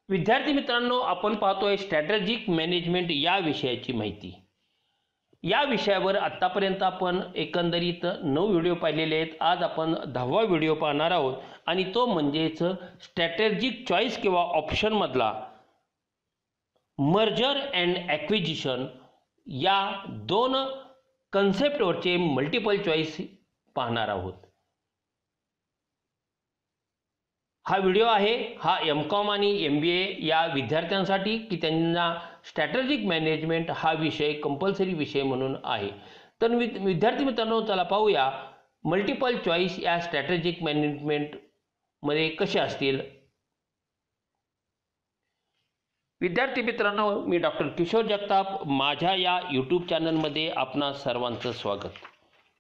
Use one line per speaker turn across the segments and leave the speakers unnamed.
विद्यार्थी मित्रांनो, आपण पाहतोय स्ट्रॅटेजिक मॅनेजमेंट या विषयाची माहिती। या विषयावर आतापर्यंत आपण एकंदरीत 9 व्हिडिओ पाहिलेले आहेत। आज आपण 10वा व्हिडिओ पाहणार आहोत आणि तो म्हणजेच स्ट्रॅटेजिक चॉईस किंवा ऑप्शन मधला मर्जर अँड ॲक्विजिशन या दोन कन्सेप्टवरचे मल्टिपल चॉईस पाहणार आहोत। हा व्हिडिओ आहे हा एम.कॉम आणि MBA या विद्यार्थ्यांसाठी की त्यांना स्ट्रॅटेजिक मॅनेजमेंट हा विषय कंपल्सरी विषय म्हणून आहे। तर विद्यार्थी मित्रांनो, चला पाहूया मल्टिपल चॉईस या स्ट्रॅटेजिक मॅनेजमेंट मध्ये कसे असतील। विद्यार्थी मित्रांनो, मी डॉक्टर किशोर जगताप, माझ्या या YouTube चॅनलमध्ये आपणा सर्वांचं स्वागत।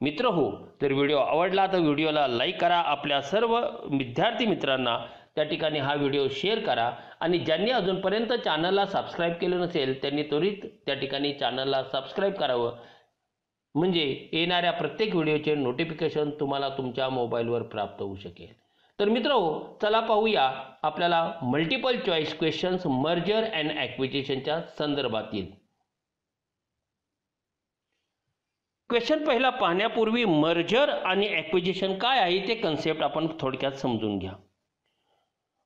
मित्र हो, जर व्हिडिओ आवडला तर व्हिडिओला लाईक करा, आपल्या सर्व विद्यार्थी मित्रांना त्या ठिकाणी हा व्हिडिओ शेअर करा आणि ज्यांनी अजूनपर्यंत चॅनलला सबस्क्राइब केलं नसेल त्यांनी त्वरित त्या ठिकाणी चॅनलला सबस्क्राइब करावं, म्हणजे येणाऱ्या प्रत्येक व्हिडिओचे नोटिफिकेशन तुम्हाला तुमच्या मोबाईलवर प्राप्त होऊ शकेल। तर मित्र हो, चला पाहूया आपल्याला multiple choice questions merger and ॲक्विजिशनच्या संदर्भातील। क्वेश्चन पहिला पाहण्यापूर्वी मर्जर आणि ॲक्विजिशन काय आहे ते कन्सेप्ट आपण थोडक्यात समजून घ्या।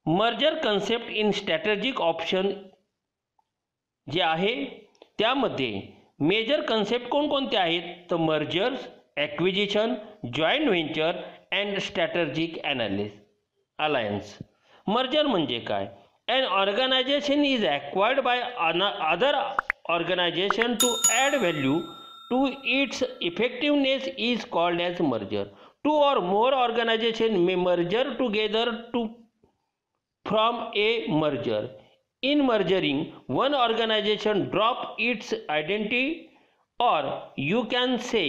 Merger concept in strategic option जे आहे त्यामध्ये मेजर कन्सेप्ट कोणकोणते आहेत तर mergers, acquisition, joint venture and strategic alliance. Merger म्हणजे काय? An organization is acquired by other organization to add value to its effectiveness is called as merger. Two or more organizations may merger together to form a merger. In merging, one organization drop its identity, or you can say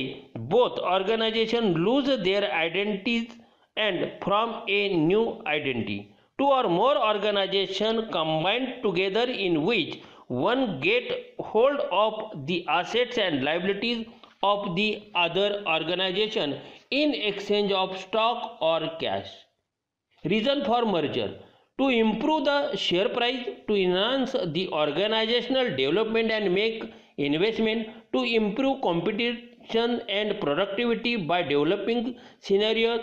both organizations lose their identities and form a new identity. Two or more organizations combine together in which one get hold of the assets and liabilities of the other organization in exchange of stock or cash. Reason for merger: to improve the share price, to enhance the organizational development and make investment, to improve competition and productivity by developing scenarios,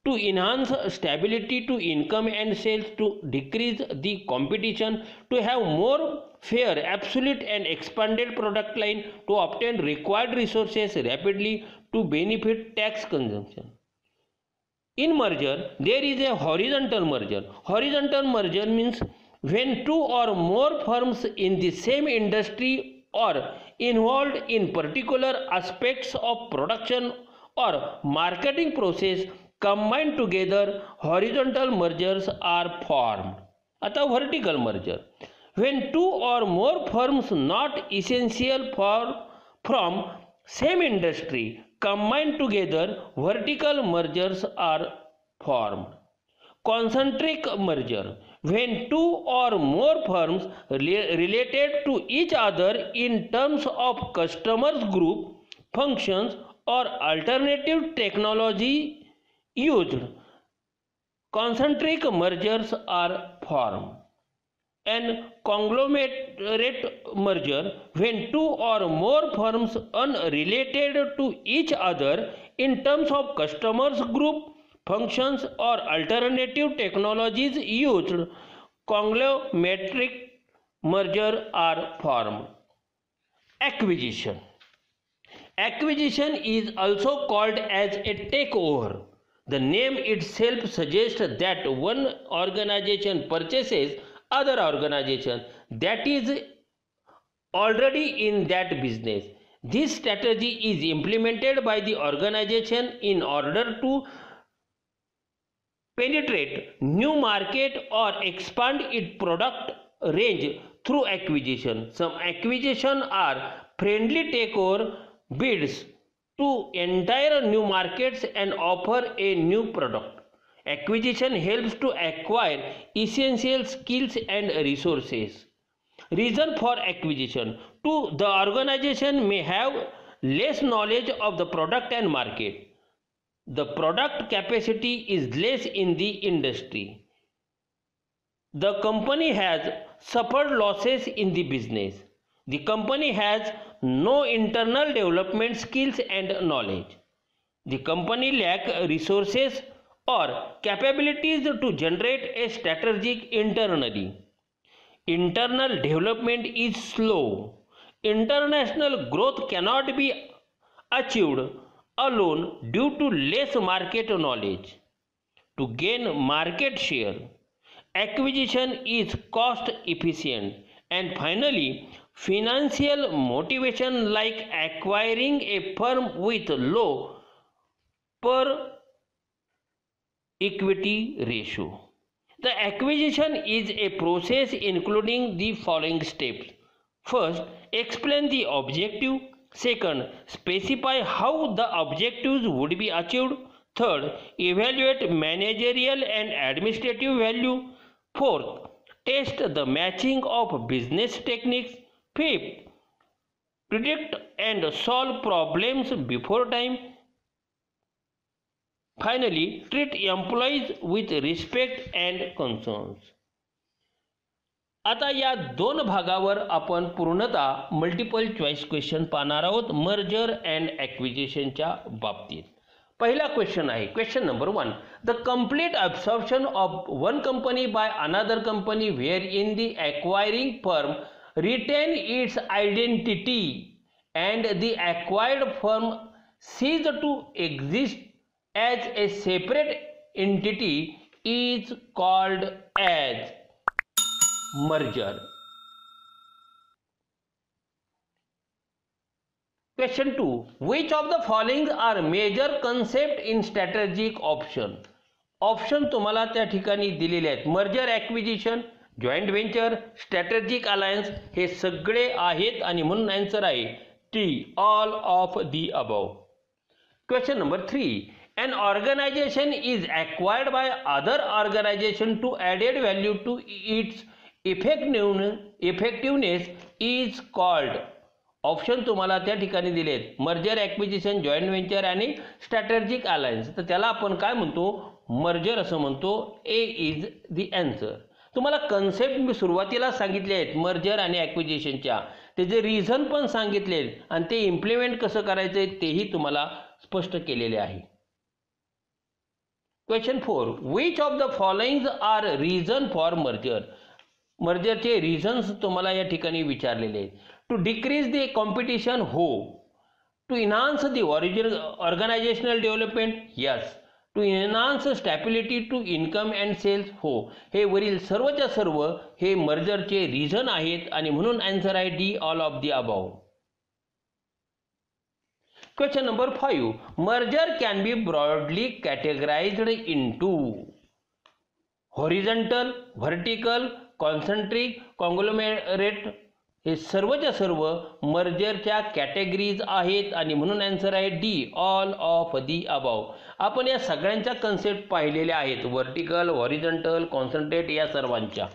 to enhance stability to income and sales, to decrease the competition, to have more fair, absolute and expanded product line, to obtain required resources rapidly, to benefit tax consumption. In merger, there is a horizontal merger. Horizontal merger means when two or more firms in the same industry or involved in particular aspects of production or marketing process combine together, horizontal mergers are formed. आता vertical merger, when two or more firms not essential from same industry combine together, vertical mergers are formed. Concentric merger, when two or more firms related to each other in terms of customers group, functions or alternative technology used, concentric mergers are formed. An conglomerate merger, when two or more firms unrelated to each other in terms of customers group, functions or alternative technologies used, conglomerate merger are formed. Acquisition. Acquisition is also called as a takeover. The name itself suggests that one organization purchases other organization that is already in that business. This strategy is implemented by the organization in order to penetrate new market or expand its product range through acquisition. Some acquisition are friendly takeover bids to entire new markets and offer a new product. Acquisition helps to acquire essential skills and resources. Reason for acquisition: to the organization may have less knowledge of the product and market. The product capacity is less in the industry. The company has suffered losses in the business. The company has no internal development skills and knowledge. The company lacks resources or capabilities to generate a strategic internally. Internal development is slow. International growth cannot be achieved alone due to less market knowledge. To gain market share, acquisition is cost efficient. And finally, financial motivation like acquiring a firm with low per equity ratio. The acquisition is a process including the following steps. First, explain the objective. Second, specify how the objectives would be achieved. Third, evaluate managerial and administrative value. Fourth, test the matching of business techniques. Fifth, predict and solve problems before time. Finally, treat employees with respect and concerns. आता या दोन भागावर आपण पूर्णतः multiple choice question पाहणार आहोत merger and ॲक्विजिशनच्या बाबतीत. पहिला क्वेश्चन आहे question number 1. The complete absorption of one company by another company wherein the acquiring firm retain its identity and the acquired firm cease to exist as a separate entity is called as merger. Question 2. Which of the following are major concept in strategic option? Option तुम्हाला त्या ठिकाणी दिलेले आहेत. Merger acquisition, joint venture, strategic alliance हे सगळे आहेत आणि म्हणून आन्सर आहे T, all of the above. Question number 3. An organization is acquired by other organization to added value to its effectiveness is called. Option तुम्हाला त्या ठिकाणी दिलेत मर्जर ॲक्विजिशन, जॉईंट व्हेंचर आणि स्ट्रॅटेजिक अलायन्स. तर त्याला आपण काय म्हणतो मर्जर असं म्हणतो. ए इज द आन्सर. तुम्हाला कन्सेप्ट मी सुरुवातीला सांगितले आहेत मर्जर आणि ॲक्विजिशनच्या, त्याचे रिझन पण सांगितले आहेत आणि ते इम्प्लिमेंट कसं करायचं आहे तेही तुम्हाला स्पष्ट केलेले आहे. Question 4. Which of the following are reason for merger? मर्जरचे रिझन्स तुम्हाला या ठिकाणी विचारलेले आहेत. टू डिक्रीज द कॉम्पिटिशन, हो. To enhance the organizational development, yes. To enhance stability to income and sales, हो. हे वरील सर्वच्या सर्व हे मर्जरचे रिझन आहेत आणि म्हणून आन्सर आहे D, all of the above. Question number 5. Merger can be broadly categorized into horizontal, vertical, concentric, conglomerate. हे सर्वच्या सर्व मर्जरच्या कॅटेगरीज आहेत आणि म्हणून आन्सर आहे D, all of the above. आपण या सगळ्यांच्या कन्सेप्ट पाहिलेल्या आहेत, व्हर्टिकल, हॉरिझॉन्टल, कॉन्सन्ट्रेट या सर्वांच्या.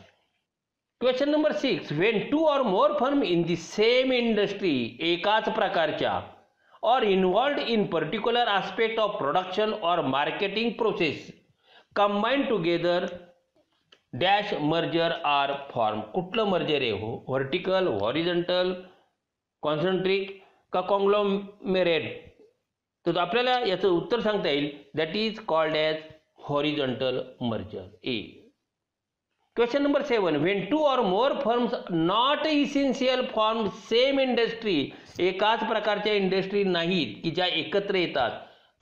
Question number 6. When two or more firms in the same industry, एकाच प्रकारच्या or involved in particular aspect of production or marketing process combined together dash merger are formed. कुठलं merger आहे हो? Vertical, horizontal, concentric का कॉंग्लोमेरेट? तर आपल्याला याचं उत्तर सांगता येईल that is called as horizontal merger, A. Question number 7. When two or more firms not essential form same industry, एकाच प्रकारच्या इंडस्ट्री नाहीत की ज्या एकत्र येतात,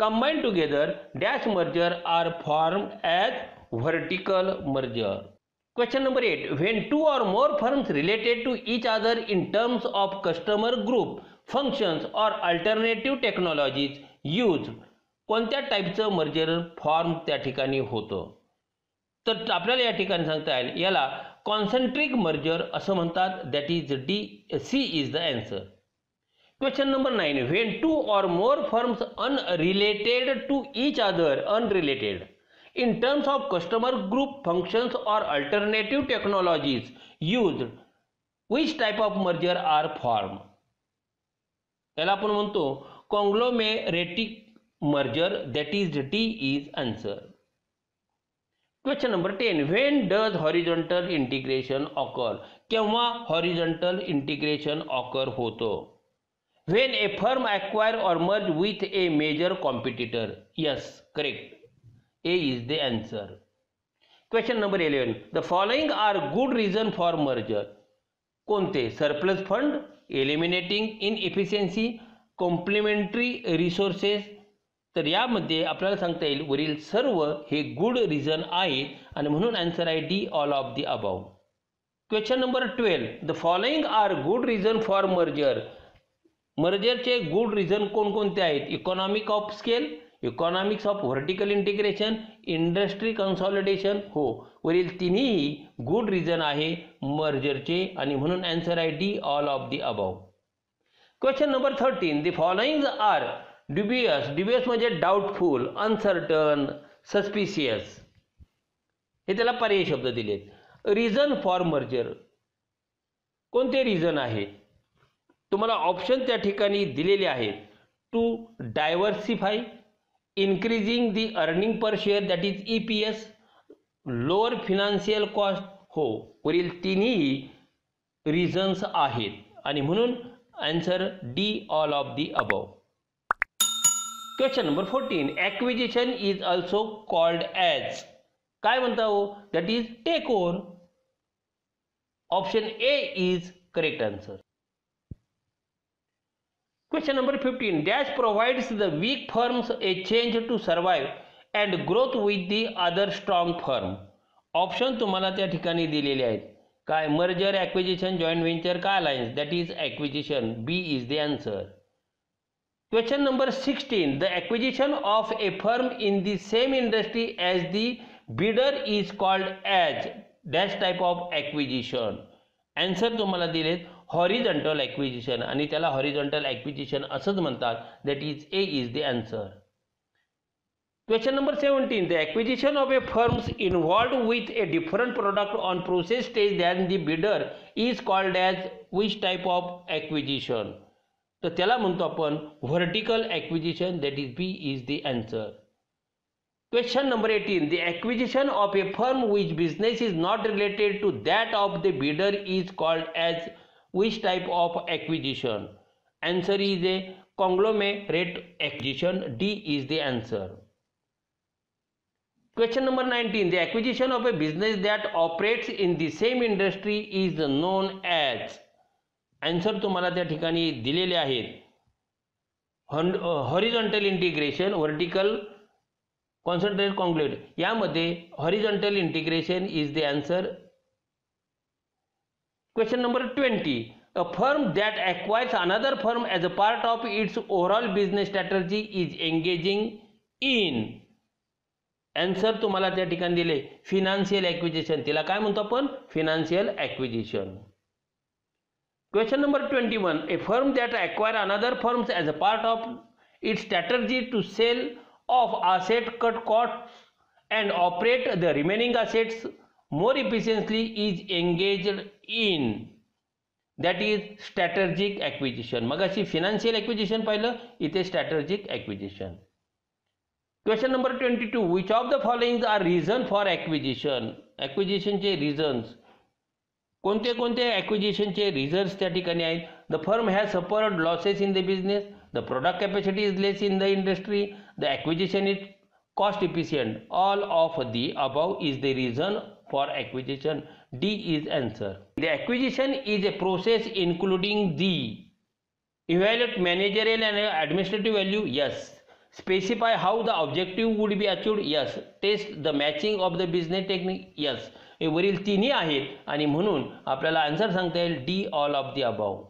combined together dash merger are formed as vertical merger. Question number 8. When two or more firms related to each other in terms of customer group, functions or alternative technologies used, कोणत्या टाईपचं merger form त्या ठिकाणी होतं? तर आपल्याला या ठिकाणी सांगता येईल याला कॉन्सन्ट्रिक मर्जर असं म्हणतात. That is D, C is the answer. Question number 9. When two or more firms unrelated to each other, unrelated in terms of customer group, functions or alternative technologies used, which type of merger are formed? याला आपण म्हणतो conglomeratic merger. That is D is answer. Question number 10, when does horizontal integration occur? केव्हा horizontal integration occur होतो? When a firm acquire or merge with a major competitor. Yes, correct. A is the answer. Question number 11, the following are good reason for merger. कोणते? Surplus fund, eliminating inefficiency, complementary resources. तर यामध्ये आपल्याला सांगता येईल वरील सर्व हे good reason आहेत आणि म्हणून आन्सर आहे D, all of the above. Question number 12, the following are good reason for merger. मर्जरचे गुड रिझन कोणकोणते आहेत? Economic of scale, economics of vertical integration, industry consolidation. हो, वरील तिन्ही गुड रिझन आहे मर्जरचे आणि म्हणून आन्सर आहे D, all of the above. Question number 13, the following are dubious. Dubious म्हणजे डाऊटफुल, अनसर्टन, सस्पिशियस. हे त्याला पर्यायी शब्द दिलेत. रिझन फॉर मर्जर कोणते रिझन आहे? तुम्हाला ऑप्शन त्या ठिकाणी दिलेले आहेत. To diversify, increasing the earning per share that is EPS, lower financial cost. हो, वरील तिन्ही रिझन्स आहेत आणि म्हणून answer D, all of the above. Question number 14, acquisition is also called as. काय म्हणता हो? That is takeover. Option A is correct answer. Question number 15, dash provides the weak firms a change to survive and growth with the other strong firm. Option तुम्हाला त्या ठिकाणी दिलेले आहेत. काय? Merger, acquisition, joint venture, काय alliance? That is acquisition. B is the answer. Question number 16, the acquisition of a firm in the same industry as the bidder is called as dash type of acquisition. Answer तुम्हाला दिलेत horizontal acquisition आणि त्याला horizontal acquisition असंच म्हणतात. That is A is the answer. Question number 17, the acquisition of a firms involved with a different product on process stage than the bidder is called as which type of acquisition. तर त्याला म्हणतो आपण vertical acquisition. That is B is the answer. Question number 18, the acquisition of a firm which business is not related to that of the bidder is called as which type of acquisition? Answer is a conglomerate acquisition. D is the answer. Question number 19, the acquisition of a business that operates in the same industry is known as. Answer तुम्हाला त्या ठिकाणी दिलेले आहेत. Horizontal integration, vertical concentrate conglomerate. यामध्ये horizontal integration is the answer. Question number 20, a firm that acquires another firm as a part of its overall business strategy is engaging in. Answer तुम्हाला त्या ठिकाणी दिले फिनान्शियल ॲक्विजिशन. तिला काय म्हणतो आपण? Financial acquisition. Question number 21, a firm that acquire another firms as a part of its strategy to sell of asset, cut costs and operate the remaining assets more efficiently is engaged in. That is strategic acquisition. मगाशी financial acquisition पाहिलं, इथे strategic acquisition. Question number 22, which of the following are reason for acquisition? Acquisition चे reasons कोणते कोणते acquisition चे reasons त्या ठिकाणी आहेत? The firm has suffered losses in the business, the product capacity is less in the industry, the acquisition is cost efficient. All of the above is the reason for acquisition. D is answer. The acquisition is a process including the evaluate managerial and administrative value. Yes. Specify how the objective would be achieved. Yes. Test the matching of the business technique. Yes. हे वरील तिन्ही आहेत आणि म्हणून आपल्याला answer सांगता येईल D, all of the above.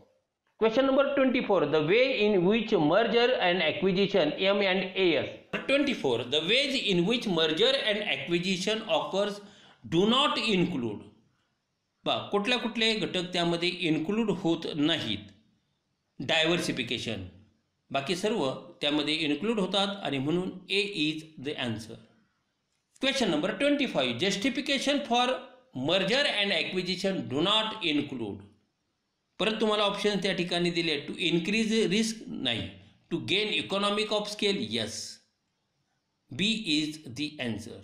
Question number 24, the way in which merger and acquisition M&AS. 24, the ways in which merger and acquisition occurs do not include. कुठल्या कुठले घटक त्यामध्ये इन्क्लूड होत नाहीत? डायव्हर्सिफिकेशन, बाकी सर्व त्यामध्ये इन्क्लूड होतात आणि म्हणून A is the answer. Question number 25, justification for merger and acquisition do not include. परत तुम्हाला ऑप्शन त्या ठिकाणी दिले. टू इन्क्रीज रिस्क नाही, to gain economic of scale. Yes, B is the answer.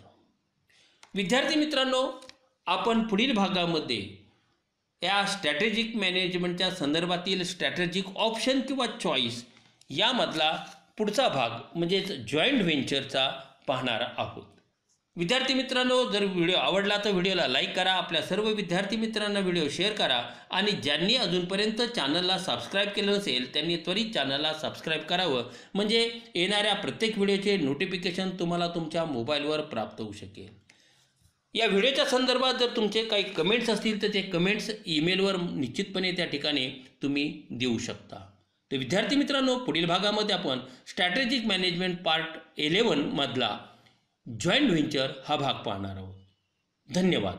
विद्यार्थी मित्रांनो, आपण पुढील भागामध्ये या स्ट्रॅटेजिक मॅनेजमेंटच्या संदर्भातील स्ट्रॅटेजिक ऑप्शन किंवा चॉईस यामधला पुढचा भाग म्हणजेच जॉईंट व्हेंचरचा पाहणार आहोत. विद्यार्थी मित्रांनो, जर व्हिडिओ आवडला तर व्हिडिओला लाईक करा, आपल्या सर्व विद्यार्थी मित्रांना व्हिडिओ शेअर करा आणि ज्यांनी अजूनपर्यंत चॅनलला सबस्क्राईब केलं नसेल त्यांनी त्वरित चॅनलला सबस्क्राईब करावं, म्हणजे येणाऱ्या प्रत्येक व्हिडिओचे नोटिफिकेशन तुम्हाला तुमच्या मोबाईलवर प्राप्त होऊ शकेल. या व्हिडिओच्या संदर्भात जर तुमचे काही कमेंट्स असतील तर ते कमेंट्स ईमेलवर निश्चितपणे त्या ठिकाणी तुम्ही देऊ शकता. तर विद्यार्थी मित्रांनो, पुढील भागामध्ये आपण स्ट्रॅटेजिक मॅनेजमेंट पार्ट 11 मधला जॉईंट व्हेंचर हा भाग पाहणार आहोत. धन्यवाद.